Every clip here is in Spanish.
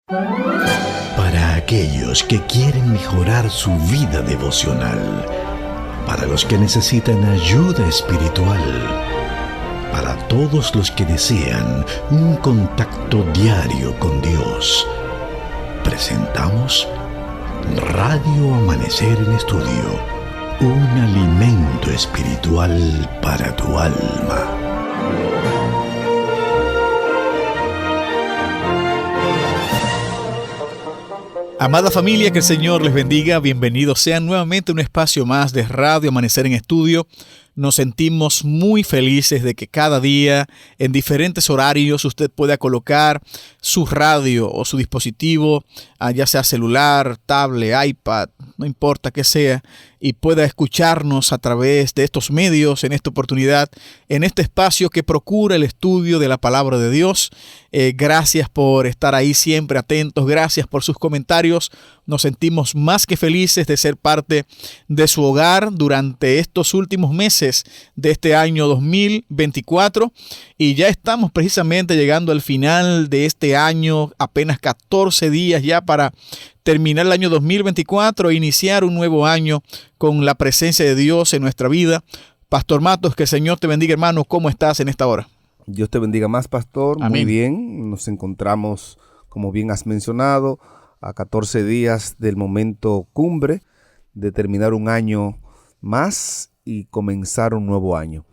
Para aquellos que quieren mejorar su vida devocional, para los que necesitan ayuda espiritual, para todos los que desean un contacto diario con Dios, presentamos Radio Amanecer en Estudio, un alimento espiritual para tu alma. Amada familia, que el Señor les bendiga. Bienvenidos sean nuevamente a un espacio más de Radio Amanecer en Estudio. Nos sentimos muy felices de que cada día, en diferentes horarios, usted pueda colocar su radio o su dispositivo, ya sea celular, tablet, iPad, no importa qué sea, y pueda escucharnos a través de estos medios en esta oportunidad, en este espacio que procura el estudio de la palabra de Dios. Gracias por estar ahí siempre atentos, gracias por sus comentarios. Nos sentimos más que felices de ser parte de su hogar durante estos últimos meses de este año 2024, y ya estamos precisamente llegando al final de este año, apenas 14 días ya para terminar el año 2024 e iniciar un nuevo año con la presencia de Dios en nuestra vida. Pastor Matos, que el Señor te bendiga, hermano. ¿Cómo estás en esta hora? Dios te bendiga más, pastor. Amén. Muy bien, nos encontramos, como bien has mencionado, a 14 días del momento cumbre de terminar un año más y comenzar un nuevo año.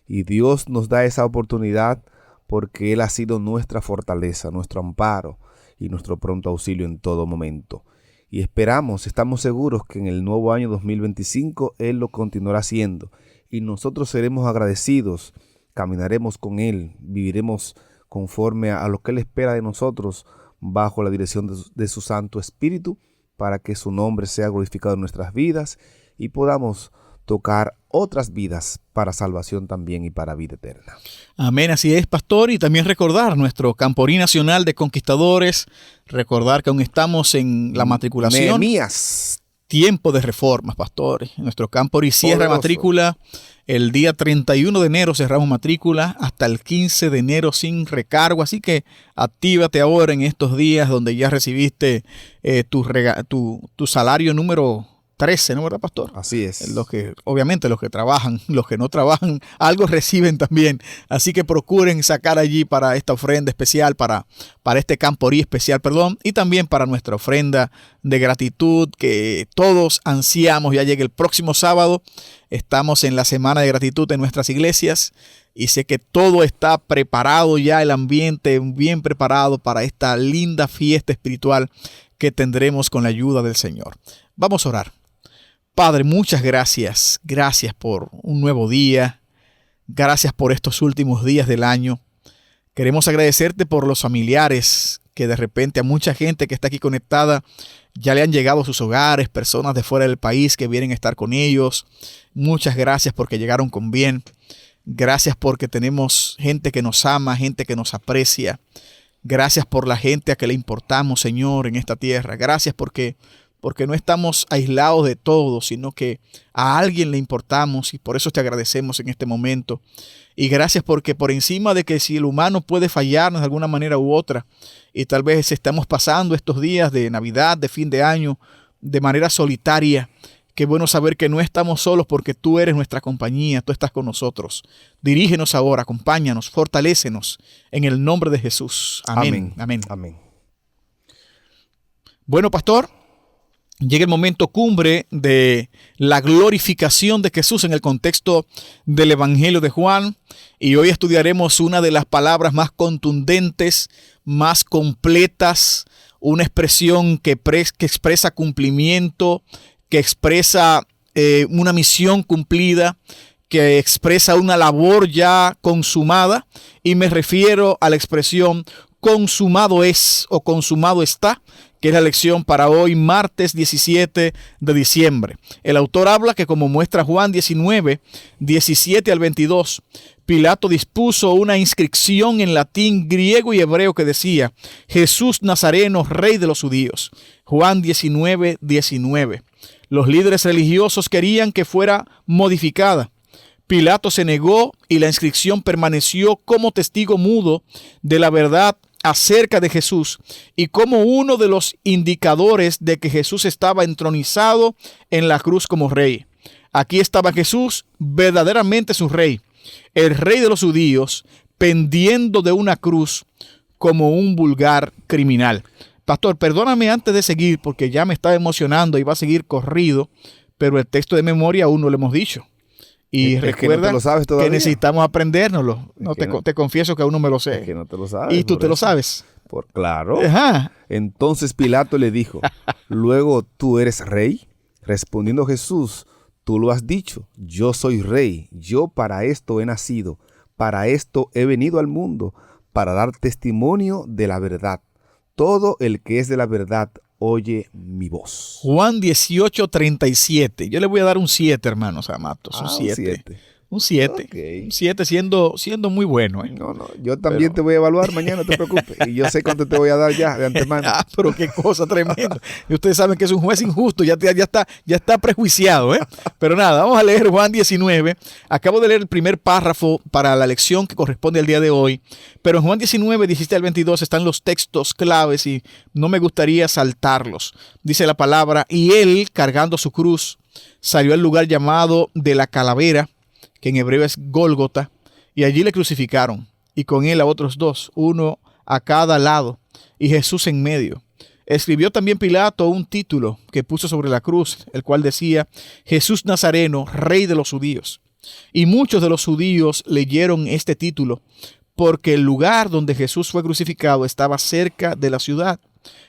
Y Dios nos da esa oportunidad porque Él ha sido nuestra fortaleza, nuestro amparo y nuestro pronto auxilio en todo momento. Y estamos seguros que en el nuevo año 2025 Él lo continuará haciendo. Y nosotros seremos agradecidos, caminaremos con Él, viviremos conforme a lo que Él espera de nosotros, bajo la dirección de su Santo Espíritu, para que su nombre sea glorificado en nuestras vidas y podamos tocar otras vidas para salvación también y para vida eterna. Amén, así es, pastor. Y también recordar nuestro Camporí Nacional de Conquistadores, recordar que aún estamos en la matriculación. Nehemías. Tiempo de reformas, pastores. Nuestro Camporí cierra matrícula el día 31 de enero, cerramos matrícula hasta el 15 de enero sin recargo. Así que actívate ahora en estos días donde ya recibiste tu salario número 13, ¿no, verdad, pastor? Así es. Obviamente los que trabajan, los que no trabajan, algo reciben también. Así que procuren sacar allí para esta ofrenda especial, para este Camporí especial, y también para nuestra ofrenda de gratitud que todos ansiamos. Ya llega el próximo sábado. Estamos en la semana de gratitud en nuestras iglesias y sé que todo está preparado ya, el ambiente bien preparado para esta linda fiesta espiritual que tendremos con la ayuda del Señor. Vamos a orar. Padre, muchas gracias. Gracias por un nuevo día. Gracias por estos últimos días del año. Queremos agradecerte por los familiares que de repente a mucha gente que está aquí conectada ya le han llegado a sus hogares, personas de fuera del país que vienen a estar con ellos. Muchas gracias porque llegaron con bien. Gracias porque tenemos gente que nos ama, gente que nos aprecia. Gracias por la gente a que le importamos, Señor, en esta tierra. Gracias porque no estamos aislados de todo, sino que a alguien le importamos, y por eso te agradecemos en este momento. Y gracias porque por encima de que si el humano puede fallarnos de alguna manera u otra, y tal vez estamos pasando estos días de Navidad, de fin de año, de manera solitaria, qué bueno saber que no estamos solos porque tú eres nuestra compañía, tú estás con nosotros. Dirígenos ahora, acompáñanos, fortalécenos en el nombre de Jesús. Amén. Amén. Amén. Bueno, pastor, llega el momento cumbre de la glorificación de Jesús en el contexto del Evangelio de Juan, y hoy estudiaremos una de las palabras más contundentes, más completas, una expresión que expresa cumplimiento, que expresa una misión cumplida, que expresa una labor ya consumada, y me refiero a la expresión consumado es o consumado está, que es la lección para hoy, martes 17 de diciembre. El autor habla que, como muestra Juan 19, 17 al 22, Pilato dispuso una inscripción en latín, griego y hebreo que decía: Jesús Nazareno, Rey de los Judíos. Juan 19, 19. Los líderes religiosos querían que fuera modificada. Pilato se negó y la inscripción permaneció como testigo mudo de la verdad acerca de Jesús y como uno de los indicadores de que Jesús estaba entronizado en la cruz como rey. Aquí estaba Jesús, verdaderamente su rey, el rey de los judíos, pendiendo de una cruz como un vulgar criminal. Pastor, perdóname antes de seguir porque ya me estaba emocionando y va a seguir corrido, pero el texto de memoria aún no lo hemos dicho. Y recuerda que, no te lo sabes todavía. Que necesitamos aprendérnoslo. Te confieso que aún no me lo sé. Es que no te lo sabes. ¿Y tú te lo sabes? Claro. Ajá. Entonces Pilato le dijo, luego tú eres rey. Respondiendo Jesús, tú lo has dicho, yo soy rey, yo para esto he nacido, para esto he venido al mundo, para dar testimonio de la verdad. Todo el que es de la verdad oye mi voz. Juan 18:37. Yo le voy a dar un 7, hermanos amados. Un 7. Un 7. Okay. Un 7 siendo muy bueno. No, yo también te voy a evaluar mañana, no te preocupes. Y yo sé cuánto te voy a dar ya de antemano. Pero qué cosa tremenda. Y ustedes saben que es un juez injusto, ya está prejuiciado. Pero nada, vamos a leer Juan 19. Acabo de leer el primer párrafo para la lección que corresponde al día de hoy. Pero en Juan 19, 17 al 22 están los textos claves y no me gustaría saltarlos. Dice la palabra, y él, cargando su cruz, salió al lugar llamado de la calavera, que en hebreo es Gólgota, y allí le crucificaron, y con él a otros dos, uno a cada lado, y Jesús en medio. Escribió también Pilato un título que puso sobre la cruz, el cual decía, Jesús Nazareno, Rey de los Judíos. Y muchos de los judíos leyeron este título, porque el lugar donde Jesús fue crucificado estaba cerca de la ciudad,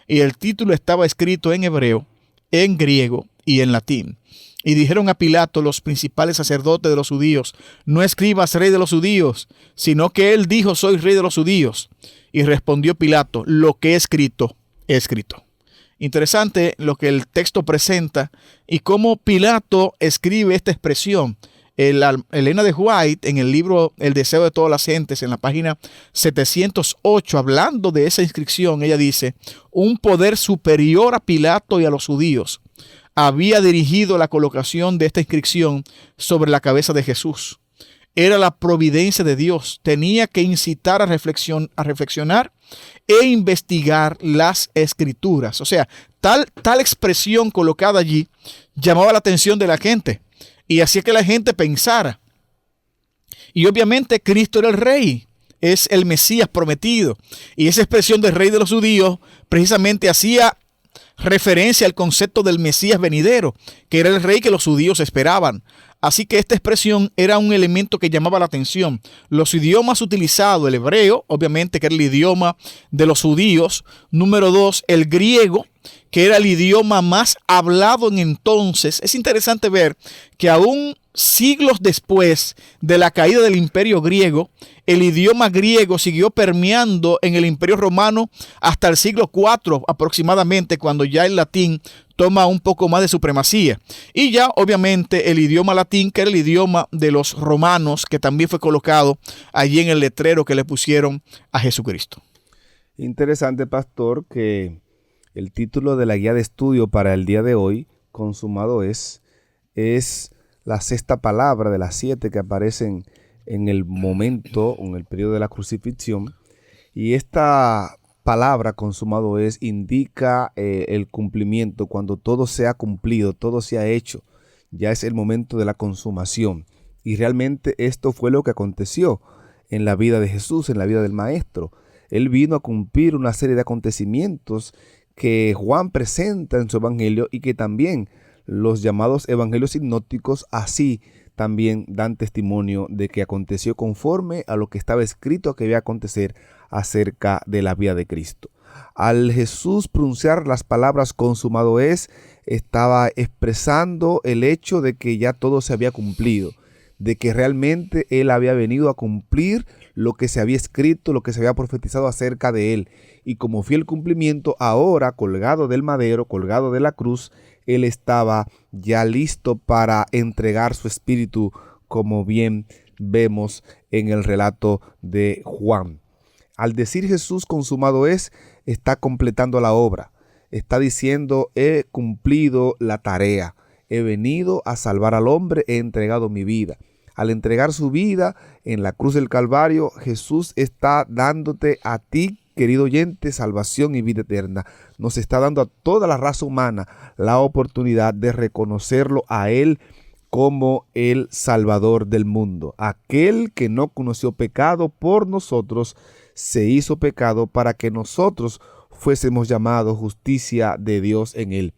y el título estaba escrito en hebreo, en griego y en latín. Y dijeron a Pilato los principales sacerdotes de los judíos, no escribas rey de los judíos, sino que él dijo, soy rey de los judíos. Y respondió Pilato, lo que he escrito, he escrito. Interesante lo que el texto presenta y cómo Pilato escribe esta expresión. Elena de White, en el libro El deseo de todas las gentes, en la página 708, hablando de esa inscripción, ella dice, un poder superior a Pilato y a los judíos había dirigido la colocación de esta inscripción sobre la cabeza de Jesús. Era la providencia de Dios. Tenía que incitar a reflexionar e investigar las escrituras. O sea, tal expresión colocada allí llamaba la atención de la gente y hacía que la gente pensara. Y obviamente Cristo era el rey. Es el Mesías prometido. Y esa expresión de rey de los judíos precisamente hacía referencia al concepto del Mesías venidero, que era el rey que los judíos esperaban. Así que esta expresión era un elemento que llamaba la atención. Los idiomas utilizados, el hebreo, obviamente, que era el idioma de los judíos. Número 2, el griego, que era el idioma más hablado en entonces. Es interesante ver que aún siglos después de la caída del imperio griego, el idioma griego siguió permeando en el imperio romano hasta el siglo IV aproximadamente, cuando ya el latín toma un poco más de supremacía. Y ya obviamente el idioma latín, que era el idioma de los romanos, que también fue colocado allí en el letrero que le pusieron a Jesucristo. Interesante, pastor, que el título de la guía de estudio para el día de hoy, consumado es la sexta palabra de las 7 que aparecen en el momento, en el periodo de la crucifixión. Y esta palabra, consumado es, indica el cumplimiento, cuando todo se ha cumplido, todo se ha hecho. Ya es el momento de la consumación. Y realmente esto fue lo que aconteció en la vida de Jesús, en la vida del Maestro. Él vino a cumplir una serie de acontecimientos que Juan presenta en su evangelio y que también los llamados evangelios sinópticos así también dan testimonio de que aconteció conforme a lo que estaba escrito que iba a acontecer acerca de la vida de Cristo. Al Jesús pronunciar las palabras consumado es, estaba expresando el hecho de que ya todo se había cumplido, de que realmente Él había venido a cumplir lo que se había escrito, lo que se había profetizado acerca de Él. Y como fiel cumplimiento, ahora colgado del madero, colgado de la cruz, Él estaba ya listo para entregar su espíritu, como bien vemos en el relato de Juan. Al decir Jesús consumado es, está completando la obra. Está diciendo, he cumplido la tarea. He venido a salvar al hombre, he entregado mi vida. Al entregar su vida en la cruz del Calvario, Jesús está dándote a ti querido oyente, salvación y vida eterna. Nos está dando a toda la raza humana la oportunidad de reconocerlo a Él como el Salvador del mundo. Aquel que no conoció pecado por nosotros, se hizo pecado para que nosotros fuésemos llamados justicia de Dios en Él.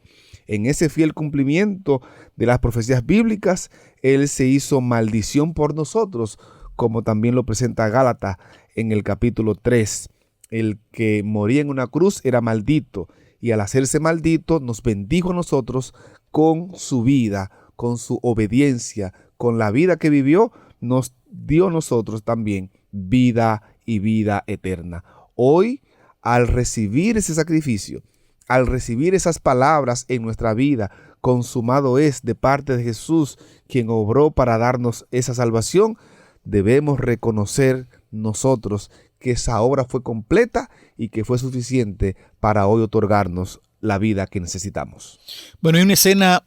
En ese fiel cumplimiento de las profecías bíblicas, Él se hizo maldición por nosotros, como también lo presenta Gálatas en el capítulo 3. El que moría en una cruz era maldito, y al hacerse maldito nos bendijo a nosotros con su vida, con su obediencia, con la vida que vivió, nos dio a nosotros también vida y vida eterna. Hoy, al recibir ese sacrificio, al recibir esas palabras en nuestra vida, consumado es de parte de Jesús, quien obró para darnos esa salvación, debemos reconocer nosotros que esa obra fue completa y que fue suficiente para hoy otorgarnos la vida que necesitamos. Bueno, hay una escena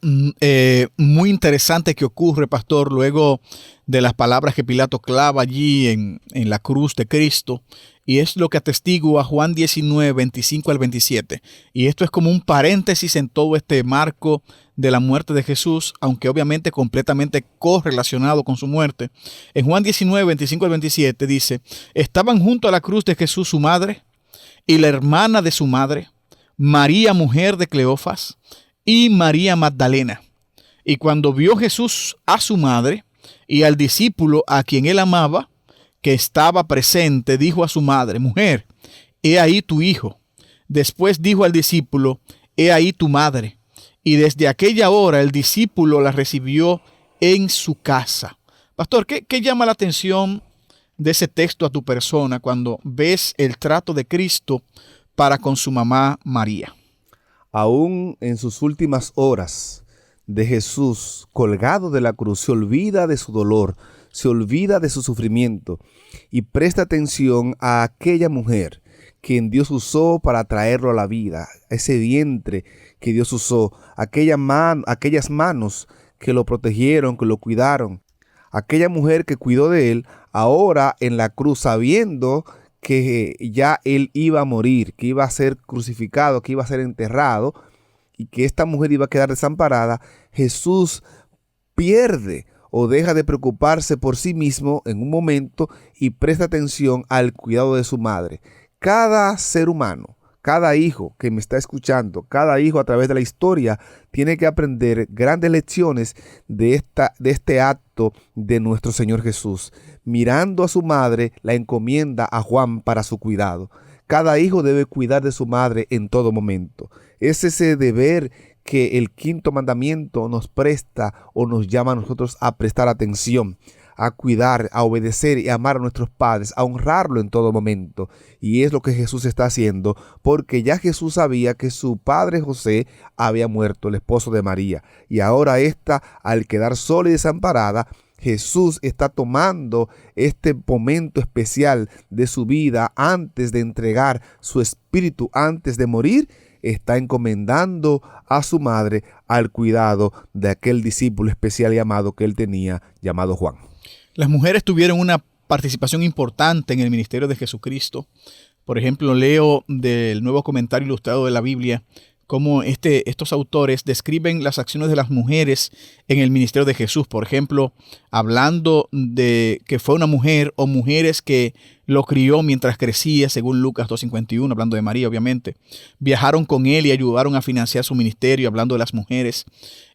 muy interesante que ocurre, pastor, luego de las palabras que Pilato clava allí en la cruz de Cristo, y es lo que atestigua Juan 19, 25 al 27. Y esto es como un paréntesis en todo este marco de la muerte de Jesús, aunque obviamente completamente correlacionado con su muerte. En Juan 19, 25 al 27 dice: estaban junto a la cruz de Jesús su madre y la hermana de su madre, María, mujer de Cleofas, y María Magdalena. Y cuando vio Jesús a su madre y al discípulo a quien él amaba, que estaba presente, dijo a su madre: mujer, he ahí tu hijo. Después dijo al discípulo: he ahí tu madre. Y desde aquella hora el discípulo la recibió en su casa. Pastor, ¿qué llama la atención de ese texto a tu persona cuando ves el trato de Cristo para con su mamá María? Aún en sus últimas horas de Jesús colgado de la cruz, se olvida de su dolor, se olvida de su sufrimiento y presta atención a aquella mujer quien Dios usó para traerlo a la vida, ese vientre que Dios usó, aquellas manos que lo protegieron, que lo cuidaron, aquella mujer que cuidó de él, ahora en la cruz, sabiendo que ya él iba a morir, que iba a ser crucificado, que iba a ser enterrado y que esta mujer iba a quedar desamparada. Jesús pierde o deja de preocuparse por sí mismo en un momento y presta atención al cuidado de su madre. Cada ser humano, cada hijo que me está escuchando, cada hijo a través de la historia tiene que aprender grandes lecciones de este acto de nuestro Señor Jesús. Mirando a su madre, la encomienda a Juan para su cuidado. Cada hijo debe cuidar de su madre en todo momento. Es ese deber que el quinto mandamiento nos presta o nos llama a nosotros a prestar atención, a cuidar, a obedecer y a amar a nuestros padres, a honrarlo en todo momento. Y es lo que Jesús está haciendo, porque ya Jesús sabía que su padre José había muerto, el esposo de María, y ahora esta, al quedar sola y desamparada, Jesús está tomando este momento especial de su vida antes de entregar su espíritu, antes de morir, está encomendando a su madre al cuidado de aquel discípulo especial y amado que él tenía, llamado Juan. Las mujeres tuvieron una participación importante en el ministerio de Jesucristo. Por ejemplo, leo del Nuevo Comentario Ilustrado de la Biblia cómo estos autores describen las acciones de las mujeres en el ministerio de Jesús. Por ejemplo, hablando de que fue una mujer o mujeres que lo crió mientras crecía, según Lucas 2:51, hablando de María, obviamente. Viajaron con él y ayudaron a financiar su ministerio, hablando de las mujeres.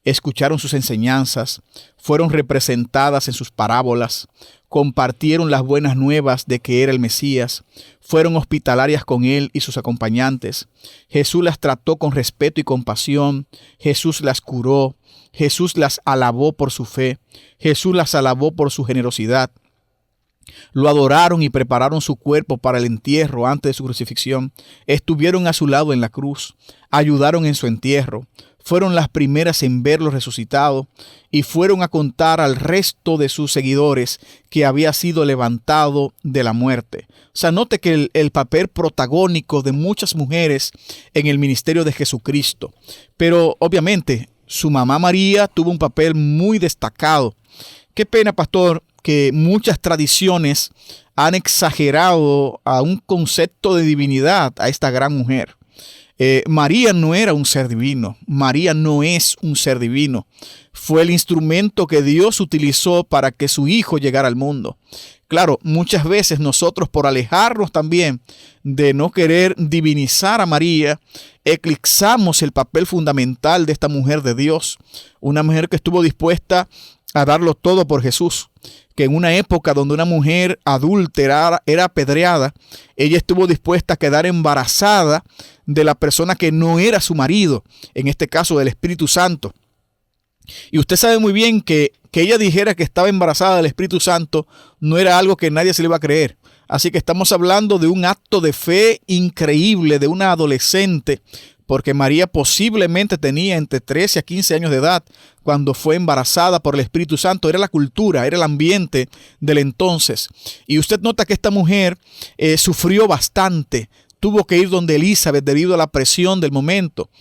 Escucharon sus enseñanzas, fueron representadas en sus parábolas, compartieron las buenas nuevas de que era el Mesías, fueron hospitalarias con él y sus acompañantes. Jesús las trató con respeto y compasión, Jesús las curó, Jesús las alabó por su fe, Jesús las alabó por su generosidad. Lo adoraron y prepararon su cuerpo para el entierro antes de su crucifixión. Estuvieron a su lado en la cruz, ayudaron en su entierro. Fueron las primeras en verlo resucitado y fueron a contar al resto de sus seguidores que había sido levantado de la muerte. O sea, note que el papel protagónico de muchas mujeres en el ministerio de Jesucristo. Pero obviamente su mamá María tuvo un papel muy destacado. Qué pena, pastor, que muchas tradiciones han exagerado a un concepto de divinidad a esta gran mujer. María no era un ser divino, María no es un ser divino. Fue el instrumento que Dios utilizó para que su hijo llegara al mundo. Claro, muchas veces nosotros, por alejarnos también de no querer divinizar a María, eclipsamos el papel fundamental de esta mujer de Dios, una mujer que estuvo dispuesta a darlo todo por Jesús, que en una época donde una mujer adúltera era apedreada, ella estuvo dispuesta a quedar embarazada de la persona que no era su marido, en este caso del Espíritu Santo. Y usted sabe muy bien que ella dijera que estaba embarazada del Espíritu Santo no era algo que nadie se le iba a creer. Así que estamos hablando de un acto de fe increíble de una adolescente, porque María posiblemente tenía entre 13 a 15 años de edad cuando fue embarazada por el Espíritu Santo. Era la cultura, era el ambiente del entonces. Y usted nota que esta mujer sufrió bastante. Tuvo que ir donde Elizabeth debido a la presión del momento.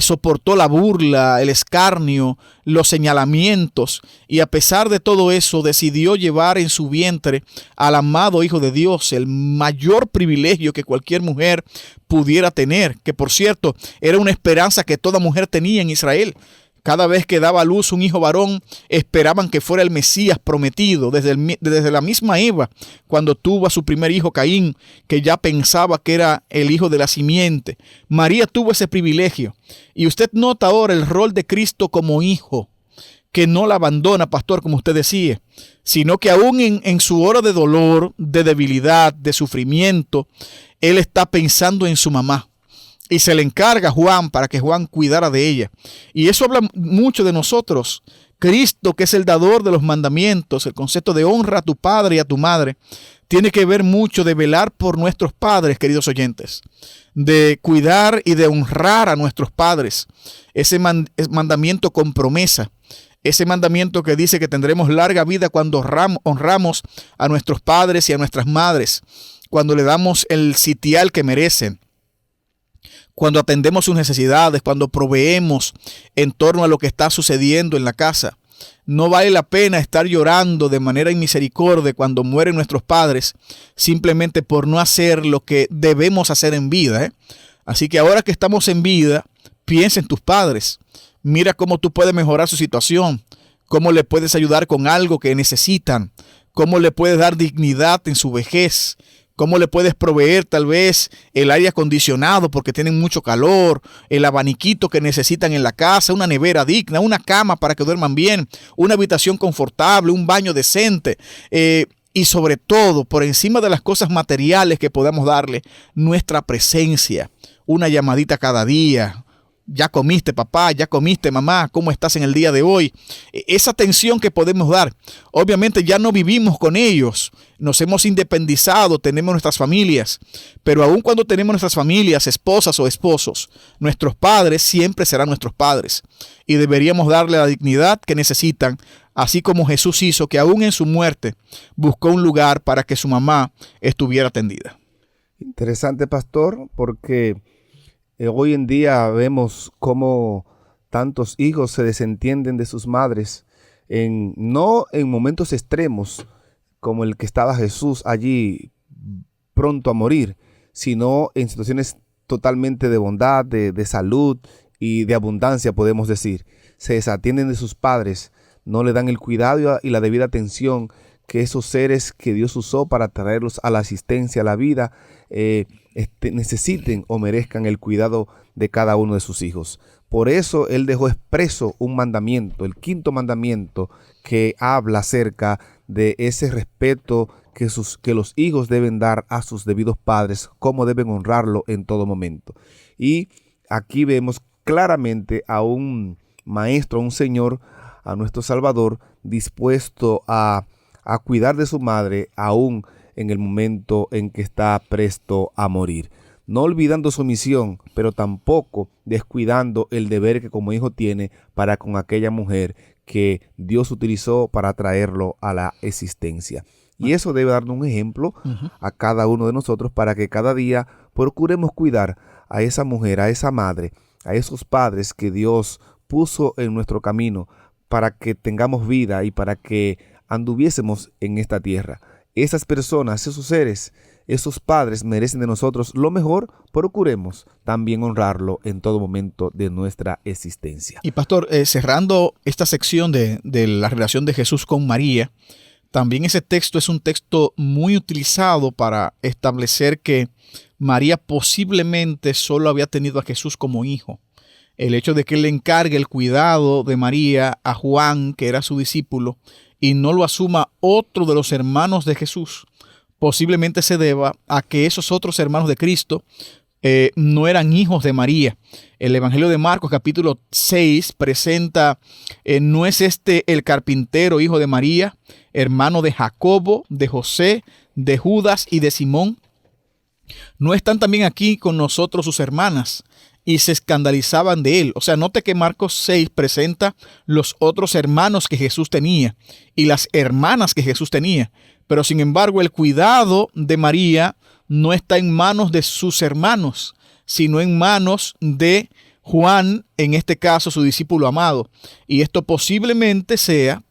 Soportó la burla, el escarnio, los señalamientos, y a pesar de todo eso decidió llevar en su vientre al amado Hijo de Dios, el mayor privilegio que cualquier mujer pudiera tener, que por cierto era una esperanza que toda mujer tenía en Israel. Cada vez que daba a luz un hijo varón, esperaban que fuera el Mesías prometido. Desde la misma Eva, cuando tuvo a su primer hijo Caín, que ya pensaba que era el hijo de la simiente. María tuvo ese privilegio. Y usted nota ahora el rol de Cristo como hijo, que no la abandona, pastor, como usted decía, sino que aún en su hora de dolor, de debilidad, de sufrimiento, Él está pensando en su mamá. Y se le encarga a Juan para que Juan cuidara de ella. Y eso habla mucho de nosotros. Cristo, que es el dador de los mandamientos, el concepto de honra a tu padre y a tu madre, tiene que ver mucho de velar por nuestros padres, queridos oyentes, de cuidar y de honrar a nuestros padres. Ese mandamiento con promesa, ese mandamiento que dice que tendremos larga vida cuando honramos a nuestros padres y a nuestras madres, cuando le damos el sitial que merecen, cuando atendemos sus necesidades, cuando proveemos en torno a lo que está sucediendo en la casa. No vale la pena estar llorando de manera inmisericordia cuando mueren nuestros padres, simplemente por no hacer lo que debemos hacer en vida. Así que ahora que estamos en vida, piensa en tus padres. Mira cómo tú puedes mejorar su situación, cómo le puedes ayudar con algo que necesitan, cómo le puedes dar dignidad en su vejez, cómo le puedes proveer tal vez el aire acondicionado porque tienen mucho calor, el abaniquito que necesitan en la casa, una nevera digna, una cama para que duerman bien, una habitación confortable, un baño decente, y sobre todo, por encima de las cosas materiales que podamos darle, nuestra presencia, una llamadita cada día. Ya comiste, papá, ya comiste, mamá, ¿cómo estás en el día de hoy? Esa atención que podemos dar. Obviamente ya no vivimos con ellos, nos hemos independizado, tenemos nuestras familias, pero aun cuando tenemos nuestras familias, esposas o esposos, nuestros padres siempre serán nuestros padres y deberíamos darle la dignidad que necesitan, así como Jesús hizo, que aún en su muerte buscó un lugar para que su mamá estuviera atendida. Interesante, pastor, porque hoy en día vemos cómo tantos hijos se desentienden de sus madres, no en momentos extremos como el que estaba Jesús allí pronto a morir, sino en situaciones totalmente de bondad, de salud y de abundancia, podemos decir. Se desatienden de sus padres, no le dan el cuidado y la debida atención que esos seres que Dios usó para traerlos a la asistencia, a la vida, necesiten o merezcan el cuidado de cada uno de sus hijos. Por eso Él dejó expreso un mandamiento, el 5º mandamiento, que habla acerca de ese respeto que los hijos deben dar a sus debidos padres, cómo deben honrarlo en todo momento. Y aquí vemos claramente a un maestro, a un Señor, a nuestro Salvador, dispuesto a cuidar de su madre aún en el momento en que está presto a morir, no olvidando su misión, pero tampoco descuidando el deber que como hijo tiene para con aquella mujer que Dios utilizó para traerlo a la existencia. Y eso debe darnos un ejemplo a cada uno de nosotros para que cada día procuremos cuidar a esa mujer, a esa madre, a esos padres que Dios puso en nuestro camino para que tengamos vida y para que anduviésemos en esta tierra. Esas personas, esos seres, esos padres merecen de nosotros lo mejor. Procuremos también honrarlo en todo momento de nuestra existencia. Y pastor, cerrando esta sección de la relación de Jesús con María, también ese texto es un texto muy utilizado para establecer que María posiblemente solo había tenido a Jesús como hijo. El hecho de que él le encargue el cuidado de María a Juan, que era su discípulo, y no lo asuma otro de los hermanos de Jesús, posiblemente se deba a que esos otros hermanos de Cristo no eran hijos de María. El Evangelio de Marcos capítulo 6 presenta, ¿no es este el carpintero hijo de María, hermano de Jacobo, de José, de Judas y de Simón? ¿No están también aquí con nosotros sus hermanas? Y se escandalizaban de él. O sea, note que Marcos 6 presenta los otros hermanos que Jesús tenía y las hermanas que Jesús tenía. Pero sin embargo, el cuidado de María no está en manos de sus hermanos, sino en manos de Juan, en este caso su discípulo amado. Y esto posiblemente sea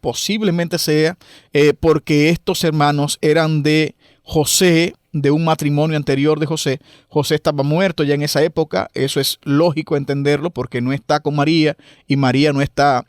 porque estos hermanos eran de José, de un matrimonio anterior de José. José estaba muerto ya en esa época. Eso es lógico entenderlo porque no está con María y María no está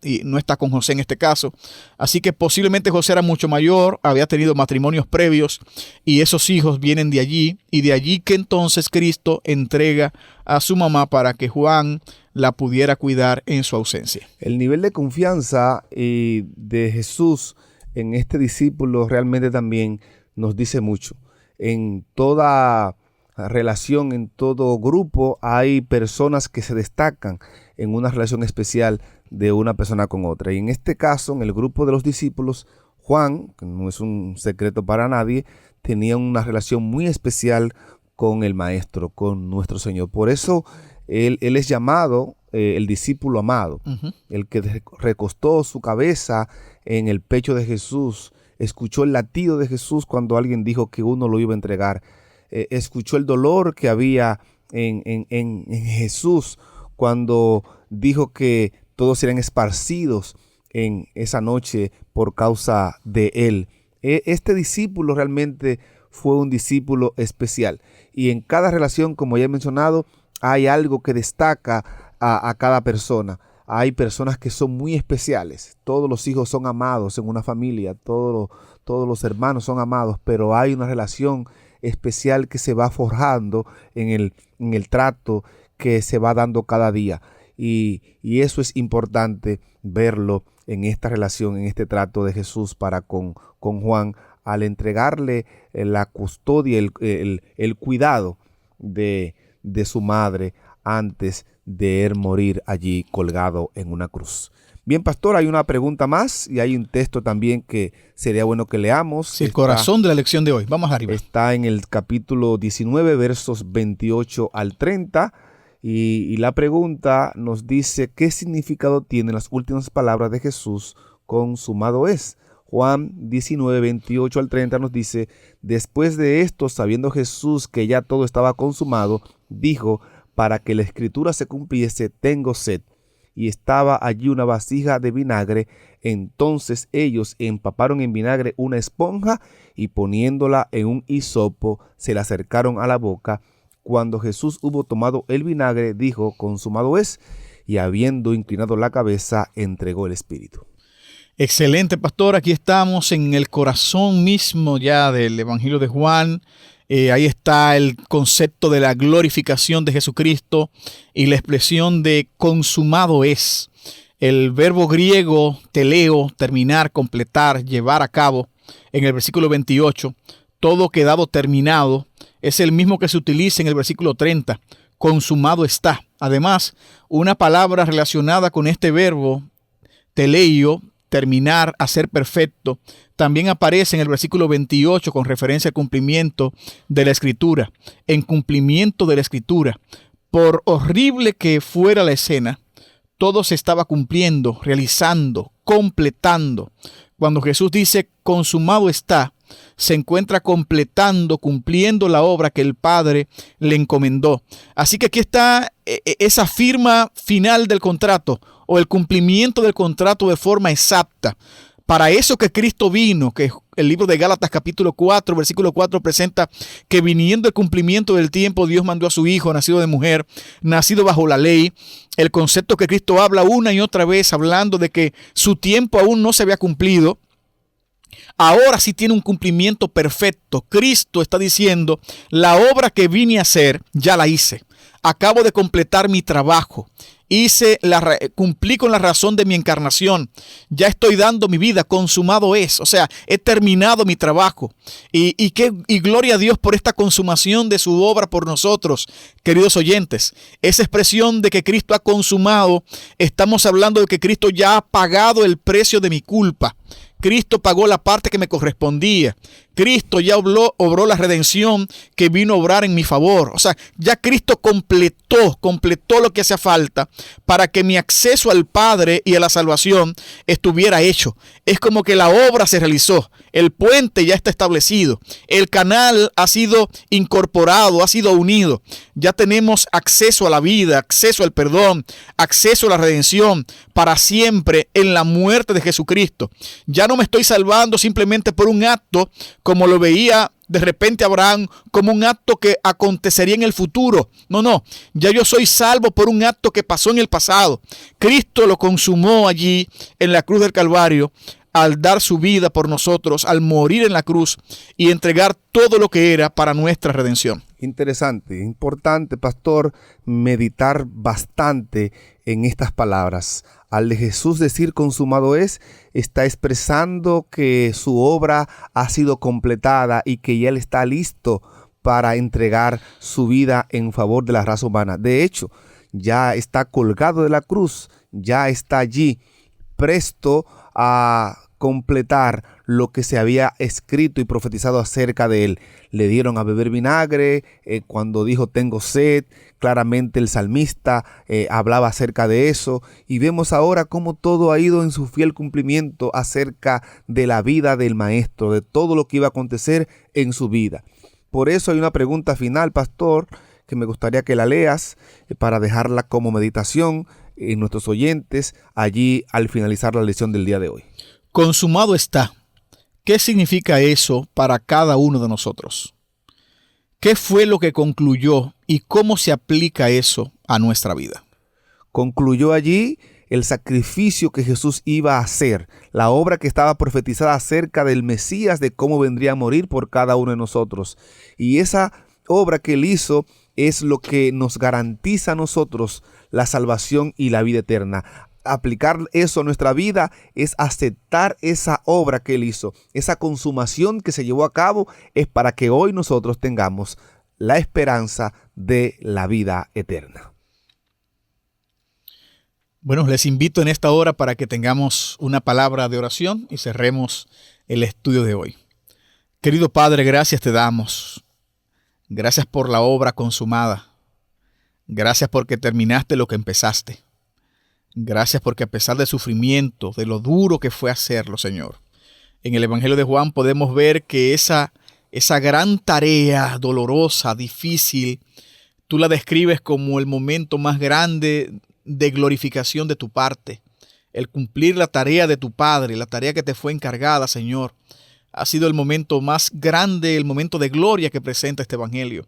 con José en este caso. Así que posiblemente José era mucho mayor, había tenido matrimonios previos y esos hijos vienen de allí, y de allí que entonces Cristo entrega a su mamá para que Juan la pudiera cuidar en su ausencia. El nivel de confianza de Jesús en este discípulo realmente también nos dice mucho. En toda relación, en todo grupo, hay personas que se destacan en una relación especial de una persona con otra. Y en este caso, en el grupo de los discípulos, Juan, que no es un secreto para nadie, tenía una relación muy especial con el Maestro, con nuestro Señor. Por eso él es llamado el discípulo amado, el que recostó su cabeza en el pecho de Jesús, escuchó el latido de Jesús cuando alguien dijo que uno lo iba a entregar, escuchó el dolor que había en Jesús cuando dijo que todos serían esparcidos en esa noche por causa de él. Este discípulo realmente fue un discípulo especial, y en cada relación, como ya he mencionado, hay algo que destaca a cada persona. Hay personas que son muy especiales. Todos los hijos son amados en una familia, todos los hermanos son amados, pero hay una relación especial que se va forjando en el trato que se va dando cada día. Y eso es importante verlo en esta relación, en este trato de Jesús para con Juan, al entregarle la custodia, el cuidado de su madre antes de él morir allí colgado en una cruz. Bien, pastor, hay una pregunta más y hay un texto también que sería bueno que leamos. Sí, el corazón de la lección de hoy. Vamos arriba. Está en el capítulo 19, versos 28 al 30. Y la pregunta nos dice: ¿qué significado tienen las últimas palabras de Jesús? Consumado es. Juan 19, 28 al 30 nos dice: después de esto, sabiendo Jesús que ya todo estaba consumado, dijo: para que la escritura se cumpliese, tengo sed. Y estaba allí una vasija de vinagre. Entonces ellos empaparon en vinagre una esponja y poniéndola en un hisopo, se la acercaron a la boca. Cuando Jesús hubo tomado el vinagre, dijo: consumado es. Y habiendo inclinado la cabeza, entregó el espíritu. Excelente, pastor. Aquí estamos en el corazón mismo ya del Evangelio de Juan. Ahí está el concepto de la glorificación de Jesucristo y la expresión de consumado es. El verbo griego teleo, terminar, completar, llevar a cabo, en el versículo 28, todo quedado terminado, es el mismo que se utiliza en el versículo 30, consumado está. Además, una palabra relacionada con este verbo, teleio, terminar, hacer perfecto, también aparece en el versículo 28 con referencia al cumplimiento de la Escritura. En cumplimiento de la Escritura, por horrible que fuera la escena, todo se estaba cumpliendo, realizando, completando. Cuando Jesús dice consumado está, se encuentra completando, cumpliendo la obra que el Padre le encomendó. Así que aquí está esa firma final del contrato, o el cumplimiento del contrato de forma exacta. Para eso que Cristo vino, que el libro de Gálatas capítulo 4, versículo 4 presenta que viniendo el cumplimiento del tiempo, Dios mandó a su Hijo, nacido de mujer, nacido bajo la ley. El concepto que Cristo habla una y otra vez, hablando de que su tiempo aún no se había cumplido, ahora sí tiene un cumplimiento perfecto. Cristo está diciendo, la obra que vine a hacer, ya la hice. Acabo de completar mi trabajo. Cumplí con la razón de mi encarnación. Ya estoy dando mi vida, consumado es. O sea, he terminado mi trabajo. Y gloria a Dios por esta consumación de su obra por nosotros, queridos oyentes. Esa expresión de que Cristo ha consumado, estamos hablando de que Cristo ya ha pagado el precio de mi culpa. Cristo pagó la parte que me correspondía. Cristo ya obró la redención que vino a obrar en mi favor. O sea, ya Cristo completó lo que hacía falta para que mi acceso al Padre y a la salvación estuviera hecho. Es como que la obra se realizó. El puente ya está establecido. El canal ha sido incorporado, ha sido unido. Ya tenemos acceso a la vida, acceso al perdón, acceso a la redención para siempre en la muerte de Jesucristo. Ya no me estoy salvando simplemente por un acto, como lo veía de repente Abraham, como un acto que acontecería en el futuro. No, ya yo soy salvo por un acto que pasó en el pasado. Cristo lo consumó allí en la cruz del Calvario, al dar su vida por nosotros, al morir en la cruz y entregar todo lo que era para nuestra redención. Interesante, importante, pastor, meditar bastante en estas palabras. Al de Jesús decir consumado es, está expresando que su obra ha sido completada y que ya él está listo para entregar su vida en favor de la raza humana. De hecho, ya está colgado de la cruz, ya está allí, presto a completar lo que se había escrito y profetizado acerca de él. Le dieron a beber vinagre cuando dijo tengo sed. Claramente el salmista hablaba acerca de eso, y vemos ahora cómo todo ha ido en su fiel cumplimiento acerca de la vida del maestro, de todo lo que iba a acontecer en su vida. Por eso hay una pregunta final, pastor, que me gustaría que la leas para dejarla como meditación en nuestros oyentes allí al finalizar la lección del día de hoy. Consumado está. ¿Qué significa eso para cada uno de nosotros? ¿Qué fue lo que concluyó y cómo se aplica eso a nuestra vida? Concluyó allí el sacrificio que Jesús iba a hacer, la obra que estaba profetizada acerca del Mesías, de cómo vendría a morir por cada uno de nosotros. Y esa obra que él hizo es lo que nos garantiza a nosotros la salvación y la vida eterna. Aplicar eso a nuestra vida es aceptar esa obra que él hizo. Esa consumación que se llevó a cabo es para que hoy nosotros tengamos la esperanza de la vida eterna. Bueno, les invito en esta hora para que tengamos una palabra de oración y cerremos el estudio de hoy. Querido Padre, gracias te damos. Gracias por la obra consumada. Gracias porque terminaste lo que empezaste. Gracias porque a pesar del sufrimiento, de lo duro que fue hacerlo, Señor, en el Evangelio de Juan podemos ver que esa gran tarea dolorosa, difícil, tú la describes como el momento más grande de glorificación de tu parte. El cumplir la tarea de tu Padre, la tarea que te fue encargada, Señor, ha sido el momento más grande, el momento de gloria que presenta este Evangelio.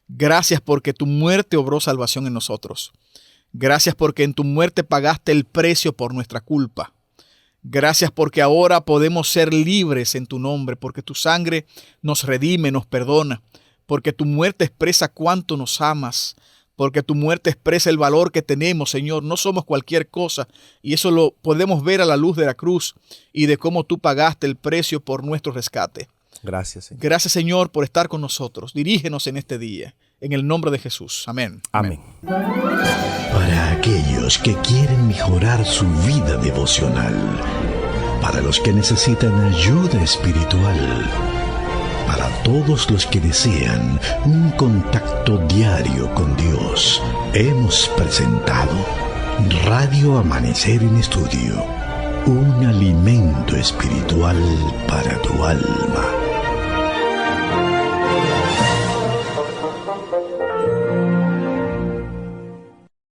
Gracias porque tu muerte obró salvación en nosotros. Gracias porque en tu muerte pagaste el precio por nuestra culpa. Gracias porque ahora podemos ser libres en tu nombre, porque tu sangre nos redime, nos perdona, porque tu muerte expresa cuánto nos amas, porque tu muerte expresa el valor que tenemos, Señor. No somos cualquier cosa, y eso lo podemos ver a la luz de la cruz y de cómo tú pagaste el precio por nuestro rescate. Gracias, Señor. Gracias, Señor, por estar con nosotros. Dirígenos en este día. En el nombre de Jesús. Amén. Amén. Para aquellos que quieren mejorar su vida devocional, para los que necesitan ayuda espiritual, para todos los que desean un contacto diario con Dios, hemos presentado Radio Amanecer en Estudio, un alimento espiritual para tu alma.